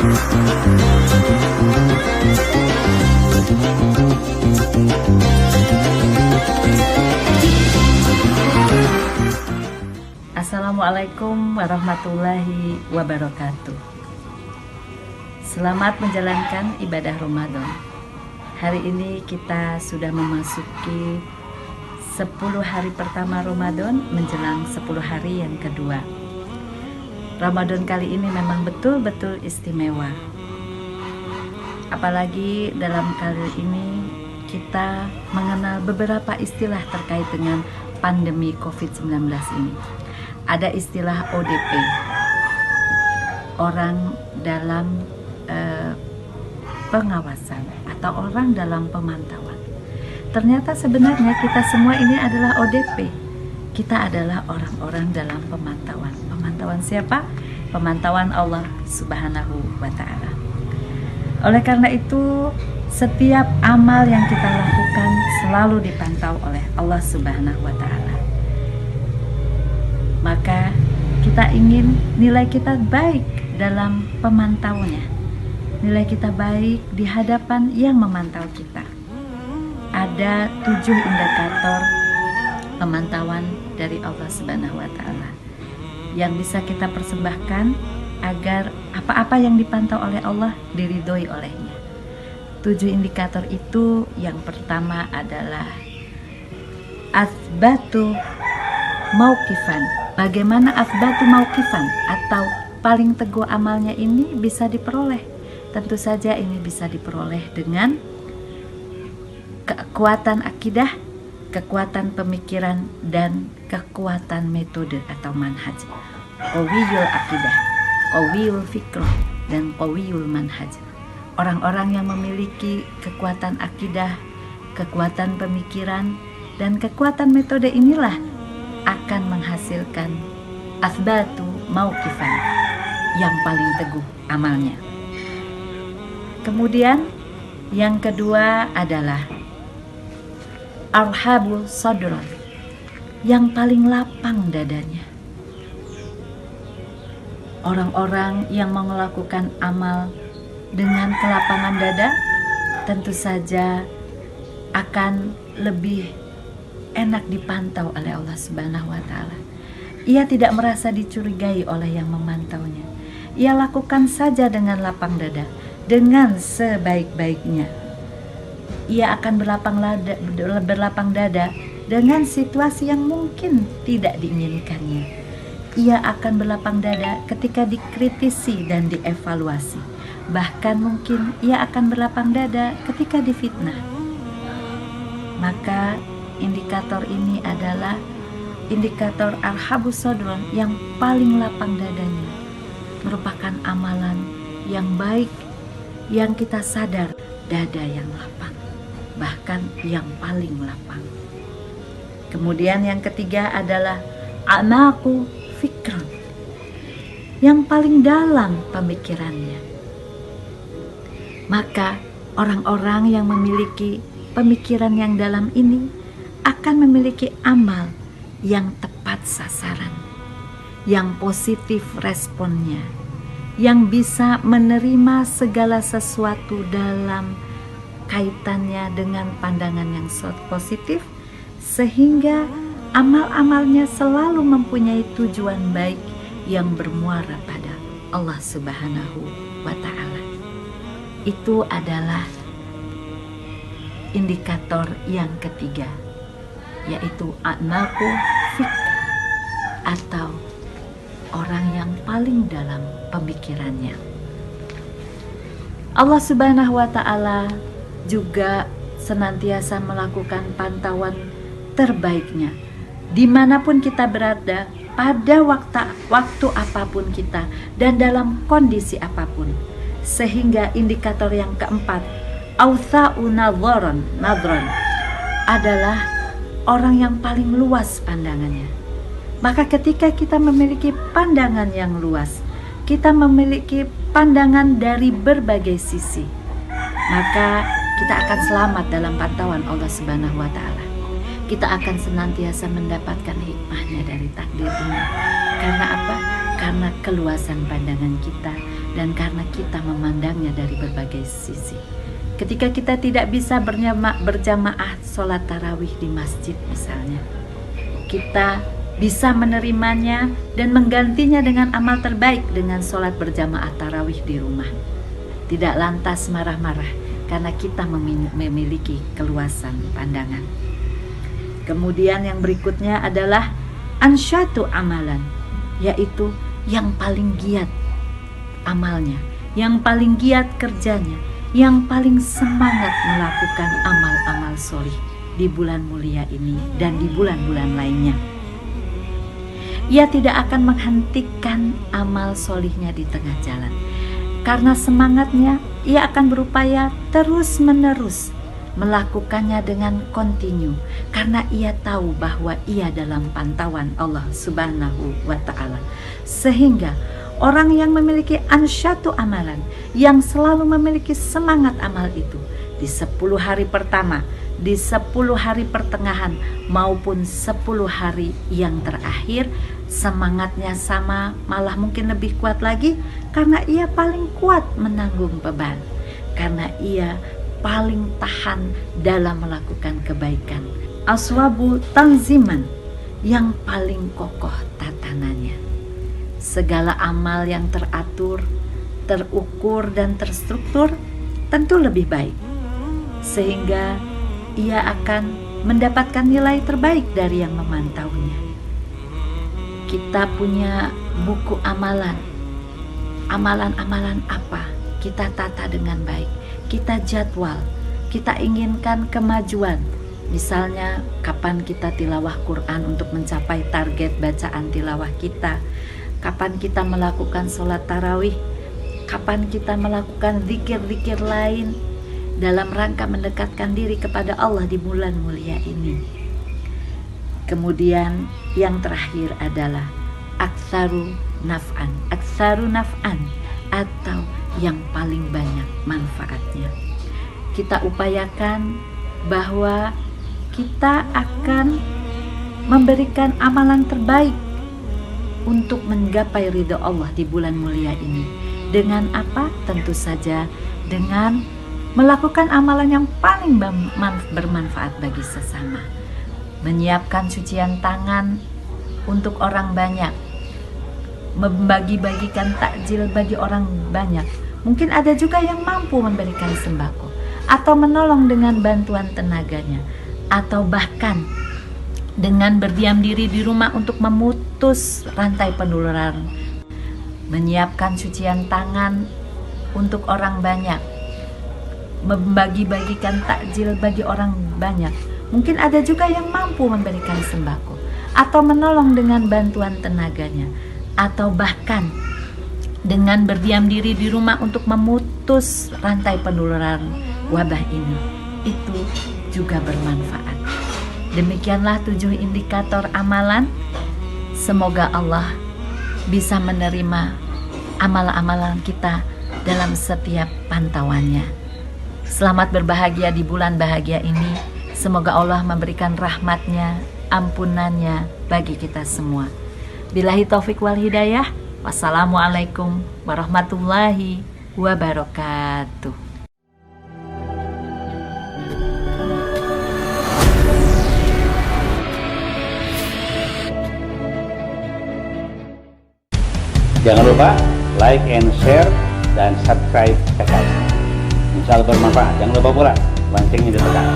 Assalamualaikum warahmatullahi wabarakatuh. Selamat menjalankan ibadah Ramadan. Hari ini kita sudah memasuki 10 hari pertama Ramadan menjelang 10 hari yang kedua. Ramadan kali ini memang betul-betul istimewa. Apalagi dalam kali ini kita mengenal beberapa istilah terkait dengan pandemi COVID-19 ini. Ada istilah ODP, orang dalam pengawasan atau orang dalam pemantauan. Ternyata sebenarnya kita semua ini adalah ODP. Kita adalah orang-orang dalam pemantauan. Pemantauan siapa? Pemantauan Allah Subhanahu wa Ta'ala. Oleh karena itu, setiap amal yang kita lakukan selalu dipantau oleh Allah Subhanahu wa Ta'ala. Maka kita ingin nilai kita baik dalam pemantaunya. Nilai kita baik di hadapan yang memantau kita. Ada 7 indikator pemantauan dari Allah Subhanahu wa Ta'ala yang bisa kita persembahkan agar apa-apa yang dipantau oleh Allah diridhoi olehnya. 7 indikator itu, yang pertama adalah atsbatu mauqifan. Bagaimana atsbatu mauqifan atau paling teguh amalnya ini bisa diperoleh? Tentu saja ini bisa diperoleh dengan kekuatan akidah, kekuatan pemikiran, dan kekuatan metode atau manhaj. Qawiyul akidah, qawiyul fikrah, dan qawiyul manhaj. Orang-orang yang memiliki kekuatan akidah, kekuatan pemikiran, dan kekuatan metode inilah akan menghasilkan atsbatu mauqifan, yang paling teguh amalnya. Kemudian yang kedua adalah arhabul sadron, yang paling lapang dadanya. Orang-orang yang mau melakukan amal dengan kelapangan dada tentu saja akan lebih enak dipantau oleh Allah Subhanahu wa Ta'ala. Ia tidak merasa dicurigai oleh yang memantaunya. Ia lakukan saja dengan lapang dada, dengan sebaik-baiknya. Ia akan berlapang dada dengan situasi yang mungkin tidak diinginkannya. Ia akan berlapang dada ketika dikritisi dan dievaluasi. Bahkan mungkin ia akan berlapang dada ketika difitnah. Maka indikator ini adalah indikator arhabus sadron, yang paling lapang dadanya. Merupakan amalan yang baik, yang kita sadar dada yang lapang, bahkan yang paling lapang. Kemudian yang ketiga adalah a'maqu fikron, yang paling dalam pemikirannya. Maka orang-orang yang memiliki pemikiran yang dalam ini akan memiliki amal yang tepat sasaran, yang positif responnya, yang bisa menerima segala sesuatu dalam kaitannya dengan pandangan yang positif, sehingga amal-amalnya selalu mempunyai tujuan baik yang bermuara pada Allah Subhanahu wa Ta'ala. Itu adalah indikator yang ketiga, yaitu a'maqu fikr, atau orang yang paling dalam pemikirannya. Allah Subhanahu wa Ta'ala juga senantiasa melakukan pantauan terbaiknya dimanapun kita berada, pada waktu apapun kita, dan dalam kondisi apapun. Sehingga indikator yang keempat, awtha'u nadhran, adalah orang yang paling luas pandangannya. Maka ketika kita memiliki pandangan yang luas, kita memiliki pandangan dari berbagai sisi, maka kita akan selamat dalam pantauan Allah Subhanahu wa Ta'ala. Kita akan senantiasa mendapatkan hikmahnya dari takdir ini. Karena apa? karena keluasan pandangan kita dan karena kita memandangnya dari berbagai sisi. Ketika kita tidak bisa berjamaah sholat tarawih di masjid misalnya, kita bisa menerimanya dan menggantinya dengan amal terbaik dengan sholat berjamaah tarawih di rumah. Tidak lantas marah-marah karena kita memiliki keluasan pandangan. Kemudian yang berikutnya adalah ansyatu amalan, yaitu yang paling giat amalnya, yang paling giat kerjanya, yang paling semangat melakukan amal-amal solih di bulan mulia ini dan di bulan-bulan lainnya. Ia tidak akan menghentikan amal solihnya di tengah jalan. Karena semangatnya, ia akan berupaya terus-menerus melakukannya dengan kontinu. Karena ia tahu bahwa ia dalam pantauan Allah Subhanahu wa Ta'ala. Sehingga orang yang memiliki ansyatu amalan, yang selalu memiliki semangat amal itu, di 10 hari pertama, di 10 hari pertengahan, maupun 10 hari yang terakhir, semangatnya sama, malah mungkin lebih kuat lagi, karena ia paling kuat menanggung beban, karena ia paling tahan dalam melakukan kebaikan. Aswabu tanziman, yang paling kokoh tatanannya. Segala amal yang teratur, terukur dan terstruktur tentu lebih baik, sehingga ia akan mendapatkan nilai terbaik dari yang memantaunya. Kita punya buku amalan. Amalan-amalan apa? Kita tata dengan baik. Kita jadwal. Kita inginkan kemajuan. Misalnya, kapan kita tilawah Quran untuk mencapai target bacaan tilawah kita. Kapan kita melakukan sholat tarawih. Kapan kita melakukan zikir-zikir lain dalam rangka mendekatkan diri kepada Allah di bulan mulia ini. Kemudian yang terakhir adalah aktsaru naf'an. Aktsaru naf'an, atau yang paling banyak manfaatnya. Kita upayakan bahwa kita akan memberikan amalan terbaik untuk menggapai ridho Allah di bulan mulia ini. Dengan apa? Tentu saja dengan melakukan amalan yang paling bermanfaat bagi sesama. Menyiapkan cucian tangan untuk orang banyak, membagi-bagikan takjil bagi orang banyak. Mungkin ada juga yang mampu memberikan sembako, atau menolong dengan bantuan tenaganya, atau bahkan dengan berdiam diri di rumah untuk memutus rantai penularan. Menyiapkan cucian tangan untuk orang banyak, membagi-bagikan takjil bagi orang banyak. Mungkin ada juga yang mampu memberikan sembako, atau menolong dengan bantuan tenaganya, atau bahkan dengan berdiam diri di rumah untuk memutus rantai penularan wabah ini. Itu juga bermanfaat. Demikianlah 7 indikator amalan. Semoga Allah bisa menerima amalan-amalan kita dalam setiap pantauannya. Selamat berbahagia di bulan bahagia ini. Semoga Allah memberikan rahmatnya, ampunannya bagi kita semua. Billahi taufik wal hidayah. Wassalamualaikum warahmatullahi wabarakatuh. Jangan lupa like and share dan subscribe channel. Insya Allah bermanfaat. Jangan lupa pula loncengnya ditekan.